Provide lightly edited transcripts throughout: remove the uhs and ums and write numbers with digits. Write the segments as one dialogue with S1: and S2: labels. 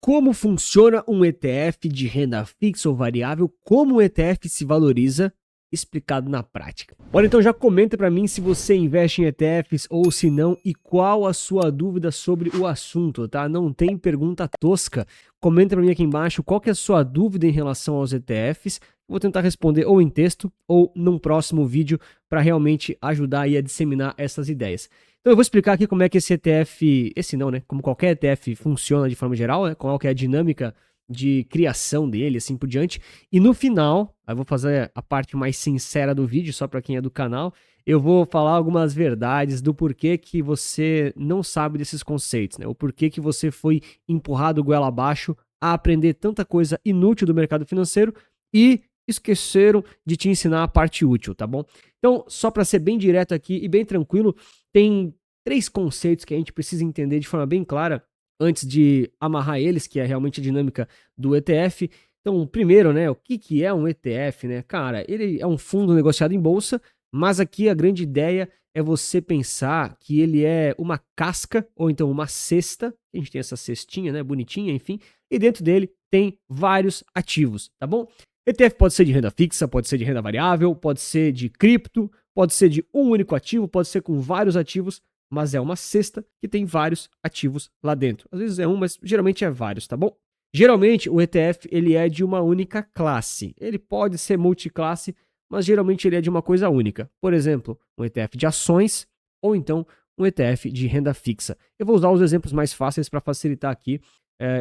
S1: Como funciona um ETF de renda fixa ou variável? Como um ETF se valoriza? Explicado na prática. Bora, então já comenta para mim se você investe em ETFs ou se não e qual a sua dúvida sobre o assunto, tá? Não tem pergunta tosca. Comenta para mim aqui embaixo qual que é a sua dúvida em relação aos ETFs. Eu vou tentar responder ou em texto ou num próximo vídeo para realmente ajudar aí a disseminar essas ideias. Então eu vou explicar aqui como é que esse ETF, como qualquer ETF funciona de forma geral, né? Qual que é a dinâmica de criação dele, assim por diante. E no final, eu vou fazer a parte mais sincera do vídeo, só para quem é do canal, eu vou falar algumas verdades do porquê que você não sabe desses conceitos, né? O porquê que você foi empurrado goela abaixo a aprender tanta coisa inútil do mercado financeiro e esqueceram de te ensinar a parte útil, tá bom? Então, só para ser bem direto aqui e bem tranquilo, tem 3 conceitos que a gente precisa entender de forma bem clara antes de amarrar eles, que é realmente a dinâmica do ETF. Então, primeiro, né, o que é um ETF, né? Cara, ele é um fundo negociado em bolsa, mas aqui a grande ideia é você pensar que ele é uma casca ou então uma cesta. A gente tem essa cestinha, né, bonitinha, enfim, e dentro dele tem vários ativos, tá bom? ETF pode ser de renda fixa, pode ser de renda variável, pode ser de cripto, pode ser de um único ativo, pode ser com vários ativos, mas é uma cesta que tem vários ativos lá dentro. Às vezes é um, mas geralmente é vários, tá bom? Geralmente o ETF ele é de uma única classe. Ele pode ser multiclasse, mas geralmente ele é de uma coisa única. Por exemplo, um ETF de ações ou então um ETF de renda fixa. Eu vou usar os exemplos mais fáceis para facilitar aqui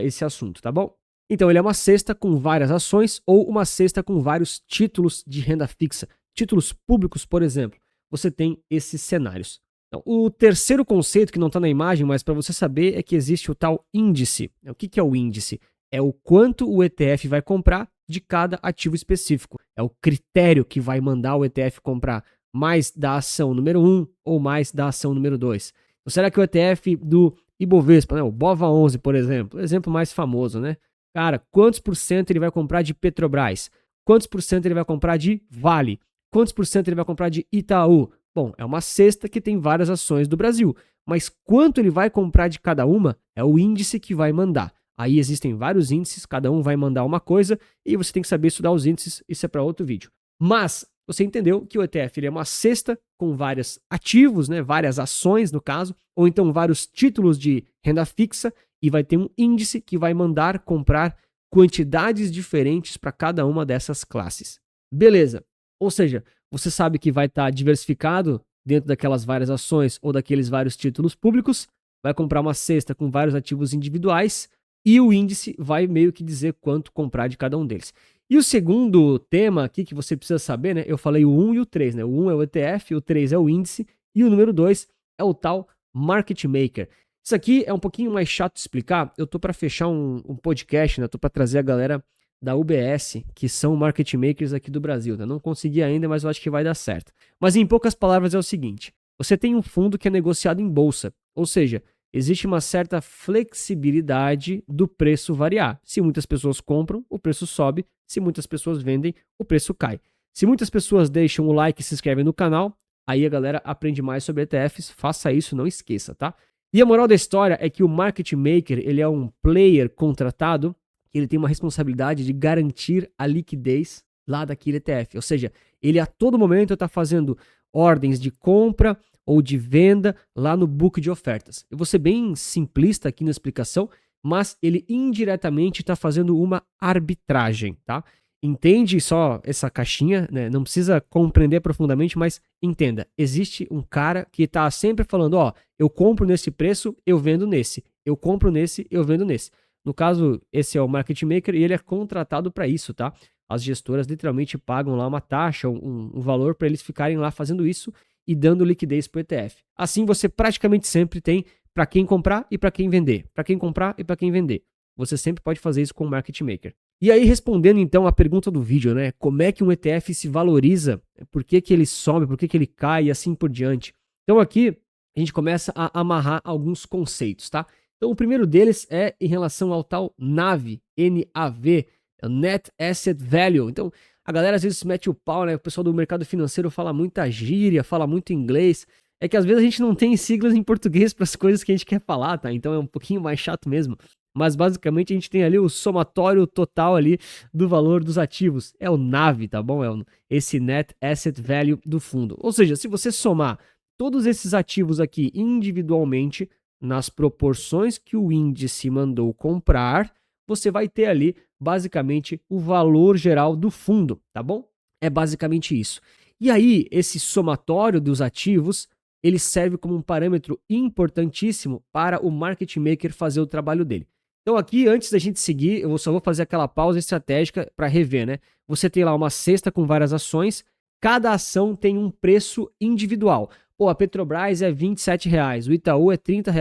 S1: esse assunto, tá bom? Então ele é uma cesta com várias ações ou uma cesta com vários títulos de renda fixa. Títulos públicos, por exemplo. Você tem esses cenários. Então, o terceiro conceito que não está na imagem, mas para você saber, é que existe o tal índice. O que é o índice? É o quanto o ETF vai comprar de cada ativo específico. É o critério que vai mandar o ETF comprar mais da ação número 1 ou mais da ação número 2. Então, será que o ETF do Ibovespa, né, o BOVA11, por exemplo, o exemplo mais famoso, né? Cara, quantos por cento ele vai comprar de Petrobras? Quantos por cento ele vai comprar de Vale? Quantos por cento ele vai comprar de Itaú? Bom, é uma cesta que tem várias ações do Brasil, mas quanto ele vai comprar de cada uma é o índice que vai mandar. Aí existem vários índices, cada um vai mandar uma coisa e você tem que saber estudar os índices, isso é para outro vídeo. Mas você entendeu que o ETF ele é uma cesta com vários ativos, né, várias ações no caso, ou então vários títulos de renda fixa e vai ter um índice que vai mandar comprar quantidades diferentes para cada uma dessas classes. Beleza. Ou seja, você sabe que vai estar diversificado dentro daquelas várias ações ou daqueles vários títulos públicos, vai comprar uma cesta com vários ativos individuais e o índice vai meio que dizer quanto comprar de cada um deles. E o segundo tema aqui que você precisa saber, né? Eu falei o 1 e o 3, né? O 1 é o ETF, o 3 é o índice e o número 2 é o tal market maker. Isso aqui é um pouquinho mais chato de explicar. Eu tô para fechar um podcast, né? Tô para trazer a galera da UBS, que são market makers aqui do Brasil. Né? Não consegui ainda, mas eu acho que vai dar certo. Mas em poucas palavras é o seguinte: você tem um fundo que é negociado em bolsa, ou seja, existe uma certa flexibilidade do preço variar. Se muitas pessoas compram, o preço sobe. Se muitas pessoas vendem, o preço cai. Se muitas pessoas deixam o like e se inscrevem no canal, aí a galera aprende mais sobre ETFs. Faça isso, não esqueça, tá? E a moral da história é que o market maker, ele é um player contratado, ele tem uma responsabilidade de garantir a liquidez lá daquele ETF. Ou seja, ele a todo momento está fazendo ordens de compra ou de venda lá no book de ofertas. Eu vou ser bem simplista aqui na explicação, mas ele indiretamente está fazendo uma arbitragem, tá? Entende só essa caixinha, né? Não precisa compreender profundamente, mas entenda. Existe um cara que está sempre falando, ó, eu compro nesse preço, eu vendo nesse. Eu compro nesse, eu vendo nesse. No caso, esse é o market maker e ele é contratado para isso, tá? As gestoras literalmente pagam lá uma taxa, um valor para eles ficarem lá fazendo isso e dando liquidez para o ETF. Assim você praticamente sempre tem para quem comprar e para quem vender. Para quem comprar e para quem vender. Você sempre pode fazer isso com o market maker. E aí, respondendo então a pergunta do vídeo, né? Como é que um ETF se valoriza? Por que ele sobe? Por que ele cai? E assim por diante. Então aqui a gente começa a amarrar alguns conceitos, tá? Então o primeiro deles é em relação ao tal NAV, N-A-V, Net Asset Value. Então a galera às vezes mete o pau, né? O pessoal do mercado financeiro fala muita gíria, fala muito inglês. É que às vezes a gente não tem siglas em português para as coisas que a gente quer falar, tá? Então é um pouquinho mais chato mesmo. mas basicamente a gente tem ali o somatório total ali do valor dos ativos. É o NAV, tá bom? Esse Net Asset Value do fundo. Ou seja, se você somar todos esses ativos aqui individualmente, nas proporções que o índice mandou comprar, você vai ter ali basicamente o valor geral do fundo, tá bom? É basicamente isso. E aí, esse somatório dos ativos, ele serve como um parâmetro importantíssimo para o market maker fazer o trabalho dele. Então aqui, antes da gente seguir, eu só vou fazer aquela pausa estratégica para rever, né? Você tem lá uma cesta com várias ações, cada ação tem um preço individual. Pô, a Petrobras é R$ 27, o Itaú é R$ 30,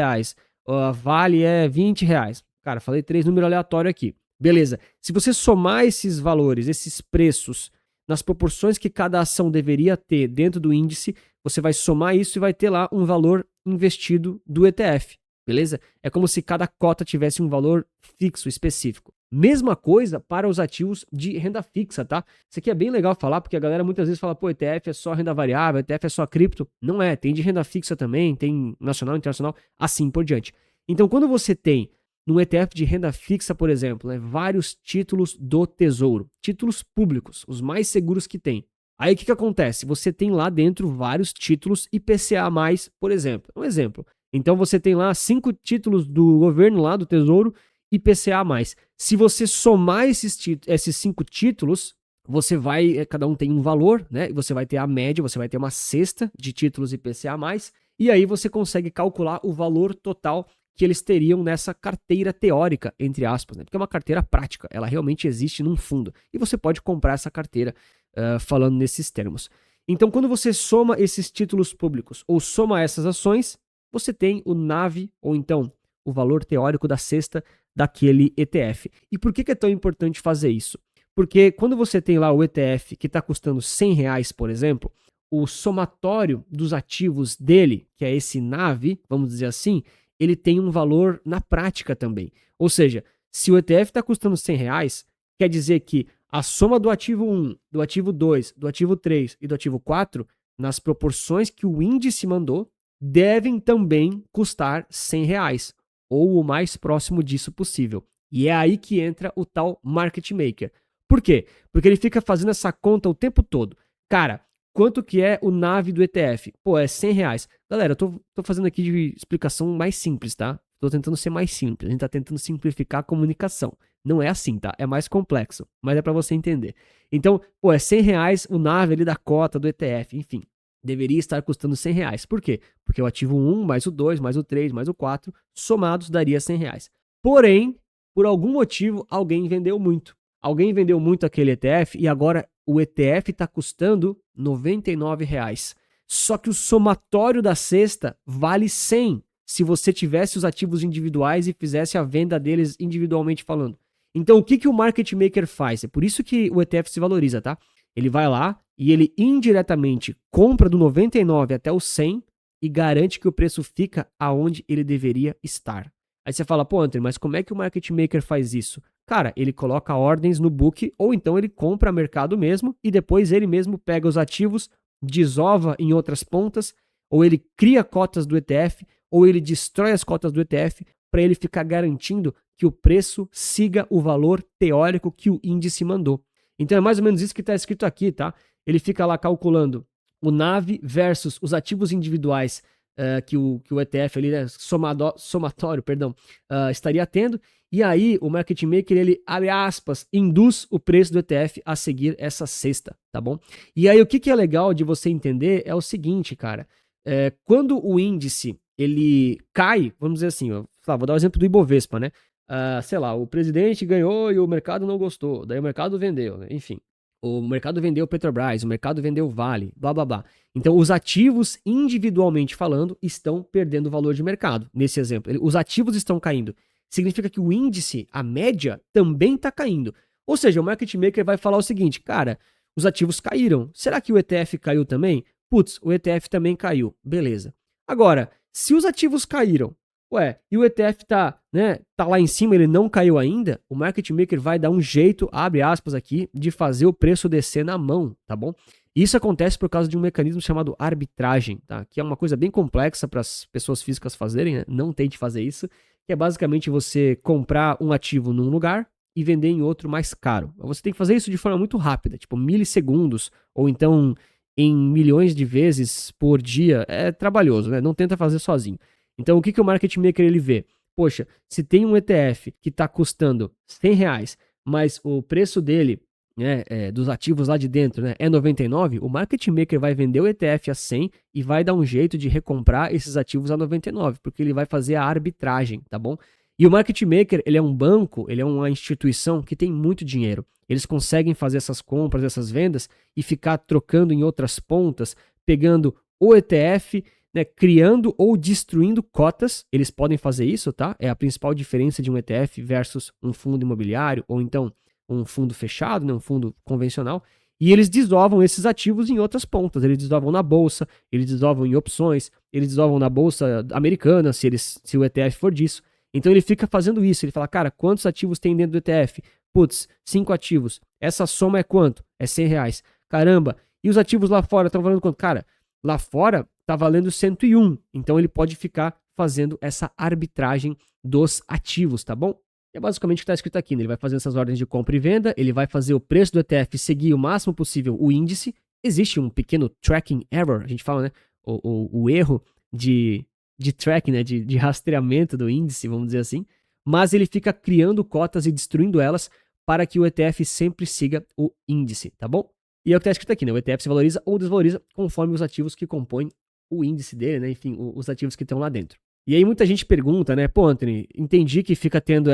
S1: a Vale é R$ 20. Cara, falei 3 números aleatórios aqui. Beleza. Se você somar esses valores, esses preços, nas proporções que cada ação deveria ter dentro do índice, você vai somar isso e vai ter lá um valor investido do ETF, beleza? É como se cada cota tivesse um valor fixo, específico. Mesma coisa para os ativos de renda fixa, tá? Isso aqui é bem legal falar, porque a galera muitas vezes fala, pô, ETF é só renda variável, ETF é só cripto. Não é, tem de renda fixa também, tem nacional, internacional, assim por diante. Então, quando você tem num ETF de renda fixa, por exemplo, né, vários títulos do Tesouro, títulos públicos, os mais seguros que tem. Aí o que acontece? Você tem lá dentro vários títulos IPCA+, por exemplo. Um exemplo. Então você tem lá 5 títulos do governo lá do Tesouro IPCA+. Se você somar esses 5 títulos, você vai, cada um tem um valor, né? Você vai ter a média, você vai ter uma cesta de títulos IPCA+, e aí você consegue calcular o valor total que eles teriam nessa carteira teórica, entre aspas, né? Porque é uma carteira prática, ela realmente existe num fundo. E você pode comprar essa carteira falando nesses termos. Então, quando você soma esses títulos públicos ou soma essas ações, você tem o NAV, ou então o valor teórico da cesta daquele ETF. E por que é tão importante fazer isso? Porque quando você tem lá o ETF que está custando R$ 100, por exemplo, o somatório dos ativos dele, que é esse NAV, vamos dizer assim, ele tem um valor na prática também. Ou seja, se o ETF está custando R$ 100, quer dizer que a soma do ativo 1, do ativo 2, do ativo 3 e do ativo 4, nas proporções que o índice mandou, devem também custar R$ 100, ou o mais próximo disso possível. E é aí que entra o tal market maker. Por quê? Porque ele fica fazendo essa conta o tempo todo. Cara, quanto que é o NAV do ETF? Pô, é R$ 100. Galera, eu tô fazendo aqui de explicação mais simples, tá? Tô tentando ser mais simples. A gente tá tentando simplificar a comunicação. Não é assim, tá? É mais complexo, mas é para você entender. Então, pô, é R$ 100 o NAV ali da cota do ETF, enfim. Deveria estar custando R$ 100. Por quê? Porque o ativo 1, mais o 2, mais o 3, mais o 4, somados daria R$ 100. Porém, por algum motivo, alguém vendeu muito. Alguém vendeu muito aquele ETF e agora o ETF está custando R$ 99. Só que o somatório da cesta vale 100 se você tivesse os ativos individuais e fizesse a venda deles individualmente falando. Então, o que o market maker faz? É por isso que o ETF se valoriza, tá? Ele vai lá e ele indiretamente compra do 99 até o 100 e garante que o preço fica aonde ele deveria estar. Aí você fala, pô, Antônio, mas como é que o market maker faz isso? Cara, ele coloca ordens no book ou então ele compra a mercado mesmo e depois ele mesmo pega os ativos, desova em outras pontas, ou ele cria cotas do ETF, ou ele destrói as cotas do ETF para ele ficar garantindo que o preço siga o valor teórico que o índice mandou. Então é mais ou menos isso que está escrito aqui, tá? Ele fica lá calculando o NAV versus os ativos individuais que o ETF ali, né, somatório, estaria tendo. E aí o market maker, ele, abre aspas, induz o preço do ETF a seguir essa cesta, tá bom? E aí o que é legal de você entender é o seguinte, cara. Quando o índice, ele cai, vamos dizer assim, ó, vou dar o exemplo do Ibovespa, né? Sei lá, o presidente ganhou e o mercado não gostou, daí o mercado vendeu, né? Enfim. O mercado vendeu Petrobras, o mercado vendeu Vale, blá blá blá. Então, os ativos, individualmente falando, estão perdendo valor de mercado. Nesse exemplo, os ativos estão caindo. Significa que o índice, a média, também está caindo. Ou seja, o market maker vai falar o seguinte, cara, os ativos caíram. Será que o ETF caiu também? Putz, o ETF também caiu. Beleza. Agora, se os ativos caíram, e o ETF tá lá em cima, ele não caiu ainda, o market maker vai dar um jeito, abre aspas aqui, de fazer o preço descer na mão, tá bom? Isso acontece por causa de um mecanismo chamado arbitragem, tá? Que é uma coisa bem complexa para as pessoas físicas fazerem, né? Não tente fazer isso, que é basicamente você comprar um ativo num lugar e vender em outro mais caro. Você tem que fazer isso de forma muito rápida, tipo milissegundos, ou então em milhões de vezes por dia. É trabalhoso, né? Não tenta fazer sozinho. Então, o que, que o market maker ele vê? Poxa, se tem um ETF que está custando R$ 100, mas o preço dele, né, dos ativos lá de dentro, né, é 99, o market maker vai vender o ETF a 100 e vai dar um jeito de recomprar esses ativos a 99, porque ele vai fazer a arbitragem, tá bom? E o market maker, ele é um banco, ele é uma instituição que tem muito dinheiro. Eles conseguem fazer essas compras, essas vendas e ficar trocando em outras pontas, pegando o ETF, né, criando ou destruindo cotas. Eles podem fazer isso, tá? É a principal diferença de um ETF versus um fundo imobiliário ou então um fundo fechado, né, um fundo convencional. E eles desovam esses ativos em outras pontas. Eles desovam na bolsa, eles desovam em opções, eles desovam na bolsa americana, se o ETF for disso. Então ele fica fazendo isso. Ele fala, cara, quantos ativos tem dentro do ETF? Putz, 5 ativos. Essa soma é quanto? É R$ 100. Caramba. E os ativos lá fora estão valendo quanto? Cara, lá fora está valendo 101. Então ele pode ficar fazendo essa arbitragem dos ativos, tá bom? É basicamente o que está escrito aqui, né? Ele vai fazer essas ordens de compra e venda, ele vai fazer o preço do ETF seguir o máximo possível o índice. Existe um pequeno tracking error, a gente fala, né? O erro de tracking, né? De rastreamento do índice, vamos dizer assim. Mas ele fica criando cotas e destruindo elas para que o ETF sempre siga o índice, tá bom? E é o que está escrito aqui, né? O ETF se valoriza ou desvaloriza conforme os ativos que compõem o índice dele, né? Enfim, os ativos que estão lá dentro. E aí muita gente pergunta, né? Pô, Anthony, entendi que fica tendo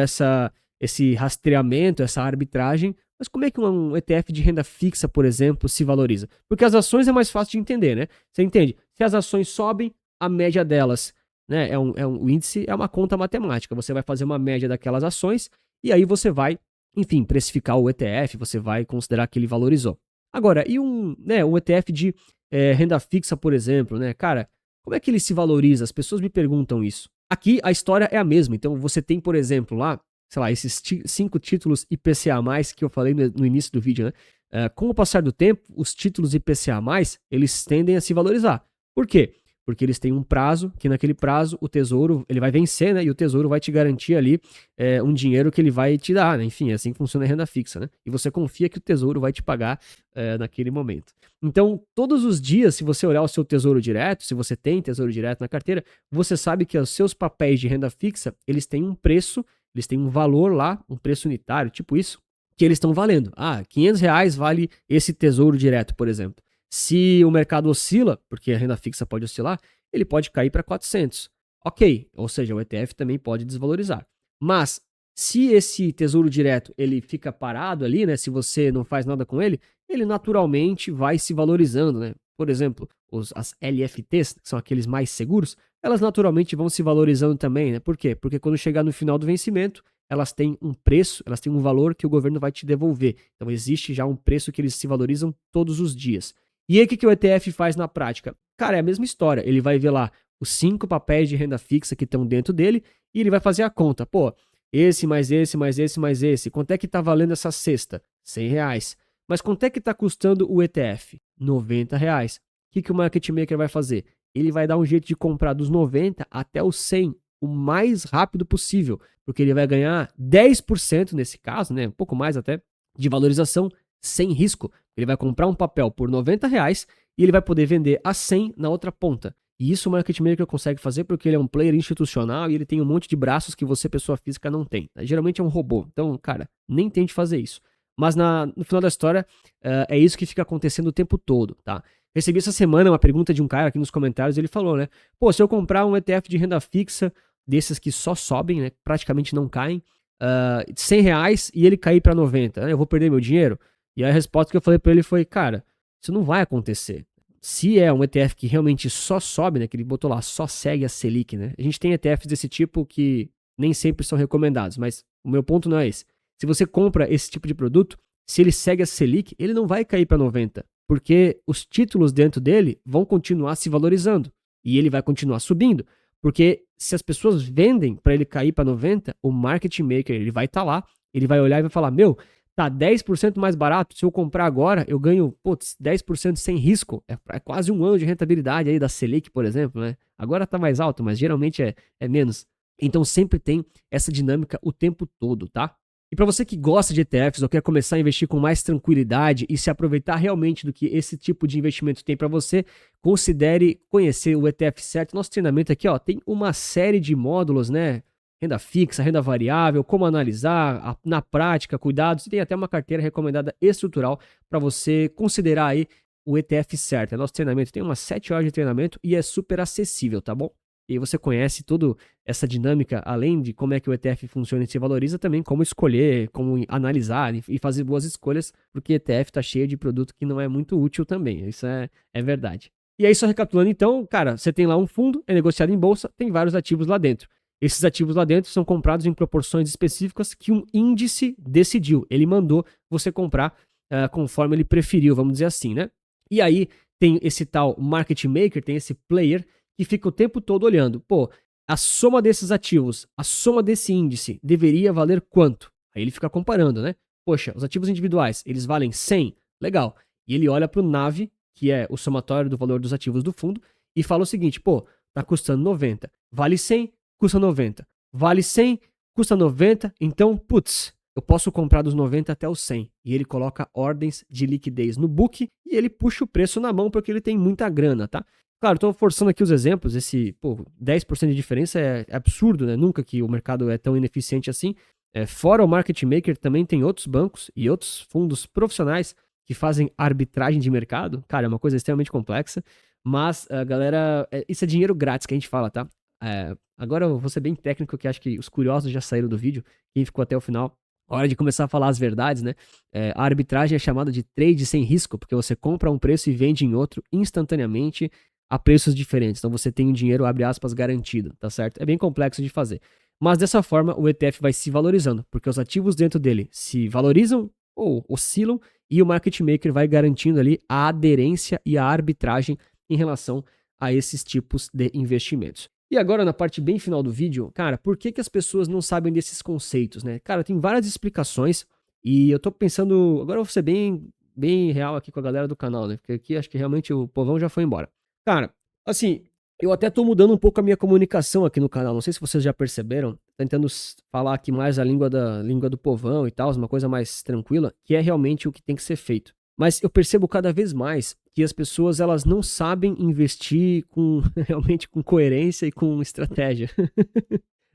S1: esse rastreamento, essa arbitragem, mas como é que um ETF de renda fixa, por exemplo, se valoriza? Porque as ações é mais fácil de entender, né? Você entende? Se as ações sobem, a média delas, né? O índice é uma conta matemática. Você vai fazer uma média daquelas ações e aí você vai, enfim, precificar o ETF, você vai considerar que ele valorizou. Agora, e um ETF de renda fixa, por exemplo, né? Cara, como é que ele se valoriza? As pessoas me perguntam isso. Aqui a história é a mesma. Então você tem, por exemplo, lá, sei lá, esses 5 títulos IPCA+, que eu falei no início do vídeo, né? Com o passar do tempo, os títulos IPCA+, eles tendem a se valorizar. Por quê? Porque eles têm um prazo, que naquele prazo o tesouro, ele vai vencer, né? E o tesouro vai te garantir ali um dinheiro que ele vai te dar, né? Enfim, é assim que funciona a renda fixa, né? E você confia que o tesouro vai te pagar naquele momento. Então, todos os dias, se você olhar o seu tesouro direto, se você tem tesouro direto na carteira, você sabe que os seus papéis de renda fixa, eles têm um preço, eles têm um valor lá, um preço unitário, tipo isso, que eles estão valendo. R$ 500 vale esse tesouro direto, por exemplo. Se o mercado oscila, porque a renda fixa pode oscilar, ele pode cair para 400. Ok, ou seja, o ETF também pode desvalorizar. Mas se esse tesouro direto ele fica parado ali, né, se você não faz nada com ele, ele naturalmente vai se valorizando, né? Por exemplo, as LFTs, que são aqueles mais seguros, elas naturalmente vão se valorizando também, né? Por quê? Porque quando chegar no final do vencimento, elas têm um preço, elas têm um valor que o governo vai te devolver. Então existe já um preço que eles se valorizam todos os dias. E aí o que o ETF faz na prática? Cara, é a mesma história. Ele vai ver lá os 5 papéis de renda fixa que estão dentro dele e ele vai fazer a conta. Pô, esse mais esse mais esse mais esse. Quanto é que tá valendo essa cesta? R$ 100. Mas quanto é que tá custando o ETF? R$ 90. O que o market maker vai fazer? Ele vai dar um jeito de comprar dos 90 até os 100 o mais rápido possível, porque ele vai ganhar 10% nesse caso, né? Um pouco mais até, de valorização sem risco. Ele vai comprar um papel por R$ 90 e ele vai poder vender a 100 na outra ponta. E isso o market maker consegue fazer porque ele é um player institucional e ele tem um monte de braços que você, pessoa física, não tem. Geralmente é um robô. Então, cara, nem tente fazer isso. Mas no final da história, é isso que fica acontecendo o tempo todo, tá? Recebi essa semana uma pergunta de um cara aqui nos comentários, ele falou, né? Pô, se eu comprar um ETF de renda fixa, desses que só sobem, né? Praticamente não caem, R$ 100 e ele cair para 90, eu vou perder meu dinheiro? E a resposta que eu falei para ele foi, cara, isso não vai acontecer. Se é um ETF que realmente só sobe, né, que ele botou lá, só segue a Selic, né? A gente tem ETFs desse tipo que nem sempre são recomendados, mas o meu ponto não é esse. Se você compra esse tipo de produto, se ele segue a Selic, ele não vai cair para 90, porque os títulos dentro dele vão continuar se valorizando e ele vai continuar subindo, porque se as pessoas vendem para ele cair para 90, o market maker ele vai estar lá, ele vai olhar e vai falar, meu, tá 10% mais barato, se eu comprar agora, eu ganho, 10% sem risco. É quase um ano de rentabilidade aí da Selic, por exemplo, né? Agora tá mais alto, mas geralmente é menos. Então sempre tem essa dinâmica o tempo todo, tá? E para você que gosta de ETFs ou quer começar a investir com mais tranquilidade e se aproveitar realmente do que esse tipo de investimento tem para você, considere conhecer o ETF certo. Nosso treinamento aqui, ó, tem uma série de módulos, né? Renda fixa, renda variável, como analisar, na prática, cuidados, e tem até uma carteira recomendada estrutural para você considerar aí o ETF certo. Nosso treinamento tem umas 7 horas de treinamento e é super acessível, tá bom? E aí você conhece toda essa dinâmica, além de como é que o ETF funciona e se valoriza, também como escolher, como analisar e fazer boas escolhas, porque ETF tá cheio de produto que não é muito útil também, isso é verdade. E aí, só recapitulando então, cara, você tem lá um fundo, é negociado em bolsa, tem vários ativos lá dentro. Esses ativos lá dentro são comprados em proporções específicas que um índice decidiu. Ele mandou você comprar conforme ele preferiu, vamos dizer assim, né? E aí tem esse tal market maker, tem esse player que fica o tempo todo olhando. Pô, a soma desses ativos, a soma desse índice deveria valer quanto? Aí ele fica comparando, né? Poxa, os ativos individuais, eles valem 100? Legal. E ele olha para o NAV, que é o somatório do valor dos ativos do fundo, e fala o seguinte, pô, tá custando 90. Vale 100, custa 90. Vale 100, custa 90. Então, putz, eu posso comprar dos 90 até os 100. E ele coloca ordens de liquidez no book e ele puxa o preço na mão porque ele tem muita grana, tá? Claro, estou forçando aqui os exemplos, esse 10% de diferença é absurdo, né? Nunca que o mercado é tão ineficiente assim. Fora o market maker, também tem outros bancos e outros fundos profissionais que fazem arbitragem de mercado. Cara, é uma coisa extremamente complexa, mas, galera, isso é dinheiro grátis que a gente fala, tá? Agora eu vou ser bem técnico, que acho que os curiosos já saíram do vídeo, quem ficou até o final. Hora de começar a falar as verdades, né? A arbitragem é chamada de trade sem risco, porque você compra um preço e vende em outro instantaneamente a preços diferentes. Então você tem um dinheiro, abre aspas, garantido, tá certo? É bem complexo de fazer. Mas dessa forma o ETF vai se valorizando, porque os ativos dentro dele se valorizam ou oscilam e o market maker vai garantindo ali a aderência e a arbitragem em relação a esses tipos de investimentos. E agora, na parte bem final do vídeo, cara, por que as pessoas não sabem desses conceitos, né? Cara, tem várias explicações e eu tô pensando... Agora eu vou ser bem real aqui com a galera do canal, né? Porque aqui acho que realmente o povão já foi embora. Cara, assim, eu até tô mudando um pouco a minha comunicação aqui no canal. Não sei se vocês já perceberam. Tentando falar aqui mais a língua do povão e tal, uma coisa mais tranquila, que é realmente o que tem que ser feito. Mas eu percebo cada vez mais que as pessoas elas não sabem investir realmente com coerência e com estratégia.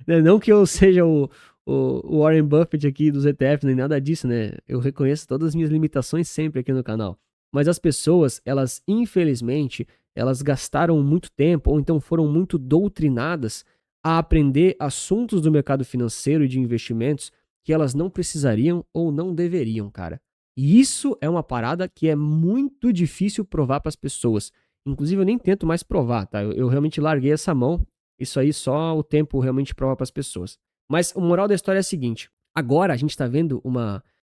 S1: Não que eu seja o Warren Buffett aqui dos ETFs, nem nada disso, né? Eu reconheço todas as minhas limitações sempre aqui no canal. Mas as pessoas, elas infelizmente, elas gastaram muito tempo ou então foram muito doutrinadas a aprender assuntos do mercado financeiro e de investimentos que elas não precisariam ou não deveriam, cara. E isso é uma parada que é muito difícil provar para as pessoas. Inclusive, eu nem tento mais provar, tá? Eu realmente larguei essa mão. Isso aí só o tempo realmente prova para as pessoas. Mas o moral da história é o seguinte. Agora a gente está vendo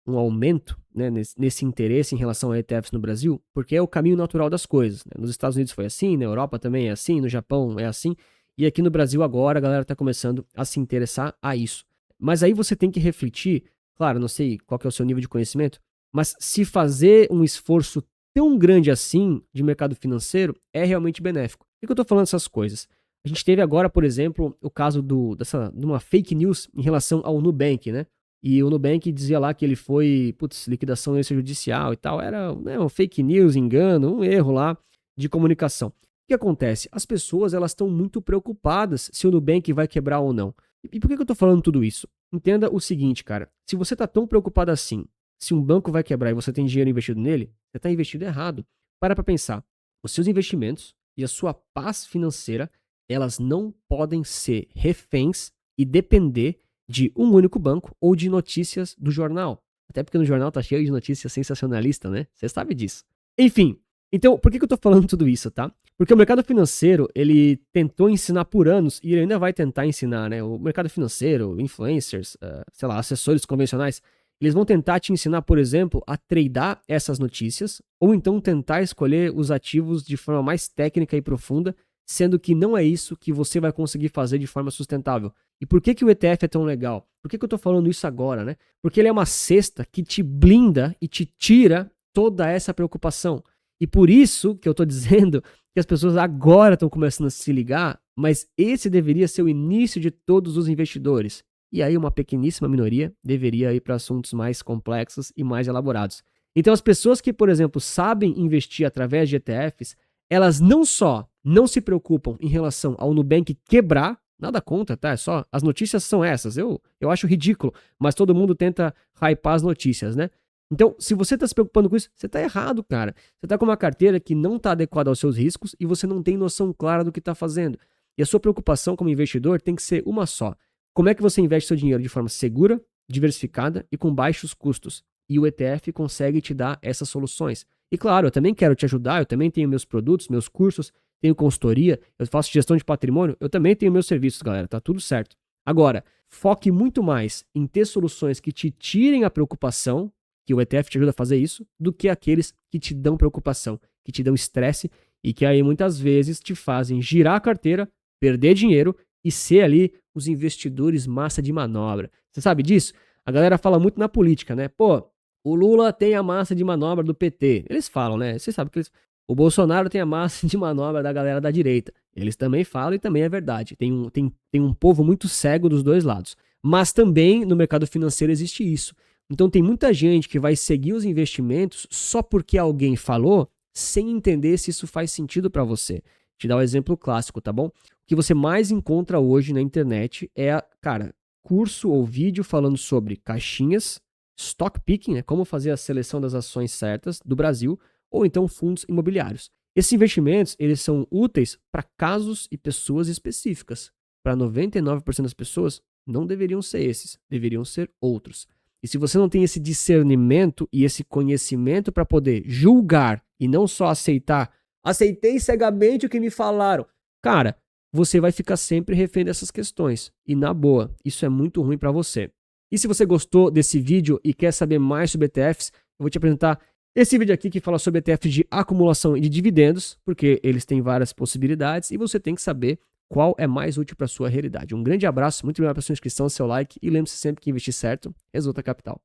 S1: um aumento, né, nesse interesse em relação a ETFs no Brasil, porque é o caminho natural das coisas, né? Nos Estados Unidos foi assim, na Europa também é assim, no Japão é assim. E aqui no Brasil agora a galera está começando a se interessar a isso. Mas aí você tem que refletir, claro, não sei qual que é o seu nível de conhecimento, mas se fazer um esforço tão grande assim de mercado financeiro é realmente benéfico. Por que eu estou falando essas coisas? A gente teve agora, por exemplo, o caso de uma fake news em relação ao Nubank, né? E o Nubank dizia lá que ele foi, liquidação extrajudicial e tal. Era, né, um fake news, engano, um erro lá de comunicação. O que acontece? As pessoas elas estão muito preocupadas se o Nubank vai quebrar ou não. E por que eu estou falando tudo isso? Entenda o seguinte, cara. Se você está tão preocupado assim, se um banco vai quebrar e você tem dinheiro investido nele, você está investido errado. Para pensar. Os seus investimentos e a sua paz financeira, elas não podem ser reféns e depender de um único banco ou de notícias do jornal. Até porque no jornal tá cheio de notícias sensacionalistas, né? Você sabe disso. Enfim, então, por que eu tô falando tudo isso, tá? Porque o mercado financeiro, ele tentou ensinar por anos e ele ainda vai tentar ensinar, né? O mercado financeiro, influencers, sei lá, assessores convencionais, eles vão tentar te ensinar, por exemplo, a tradear essas notícias ou então tentar escolher os ativos de forma mais técnica e profunda, sendo que não é isso que você vai conseguir fazer de forma sustentável. E por que o ETF é tão legal? Por que eu tô falando isso agora, né? Porque ele é uma cesta que te blinda e te tira toda essa preocupação. E por isso que eu tô dizendo que as pessoas agora estão começando a se ligar, mas esse deveria ser o início de todos os investidores. E aí uma pequeníssima minoria deveria ir para assuntos mais complexos e mais elaborados. Então as pessoas que, por exemplo, sabem investir através de ETFs, elas não só não se preocupam em relação ao Nubank quebrar, nada contra, tá? É só, as notícias são essas. Eu acho ridículo, mas todo mundo tenta hypar as notícias, né? Então, se você está se preocupando com isso, você está errado, cara. Você está com uma carteira que não está adequada aos seus riscos e você não tem noção clara do que está fazendo. E a sua preocupação como investidor tem que ser uma só. Como é que você investe seu dinheiro de forma segura, diversificada e com baixos custos? E o ETF consegue te dar essas soluções. E claro, eu também quero te ajudar, eu também tenho meus produtos, meus cursos, tenho consultoria, eu faço gestão de patrimônio, eu também tenho meus serviços, galera, tá tudo certo. Agora, foque muito mais em ter soluções que te tirem a preocupação, que o ETF te ajuda a fazer isso, do que aqueles que te dão preocupação, que te dão estresse e que aí muitas vezes te fazem girar a carteira, perder dinheiro e ser ali os investidores massa de manobra. Você sabe disso? A galera fala muito na política, né? Pô, o Lula tem a massa de manobra do PT. Eles falam, né? Você sabe que eles... O Bolsonaro tem a massa de manobra da galera da direita. Eles também falam e também é verdade. Tem um povo muito cego dos dois lados. Mas também no mercado financeiro existe isso. Então tem muita gente que vai seguir os investimentos só porque alguém falou, sem entender se isso faz sentido para você. Te dar um exemplo clássico, tá bom? O que você mais encontra hoje na internet é, cara, curso ou vídeo falando sobre caixinhas, stock picking, né, como fazer a seleção das ações certas do Brasil, ou então fundos imobiliários. Esses investimentos, eles são úteis para casos e pessoas específicas. Para 99% das pessoas, não deveriam ser esses, deveriam ser outros. E se você não tem esse discernimento e esse conhecimento para poder julgar e não só aceitar, aceitei cegamente o que me falaram, cara, você vai ficar sempre refém dessas questões. E na boa, isso é muito ruim para você. E se você gostou desse vídeo e quer saber mais sobre ETFs, eu vou te apresentar esse vídeo aqui que fala sobre ETFs de acumulação e de dividendos, porque eles têm várias possibilidades e você tem que saber qual é mais útil para a sua realidade. Um grande abraço, muito obrigado pela sua inscrição, seu like e lembre-se sempre que investir certo resulta capital.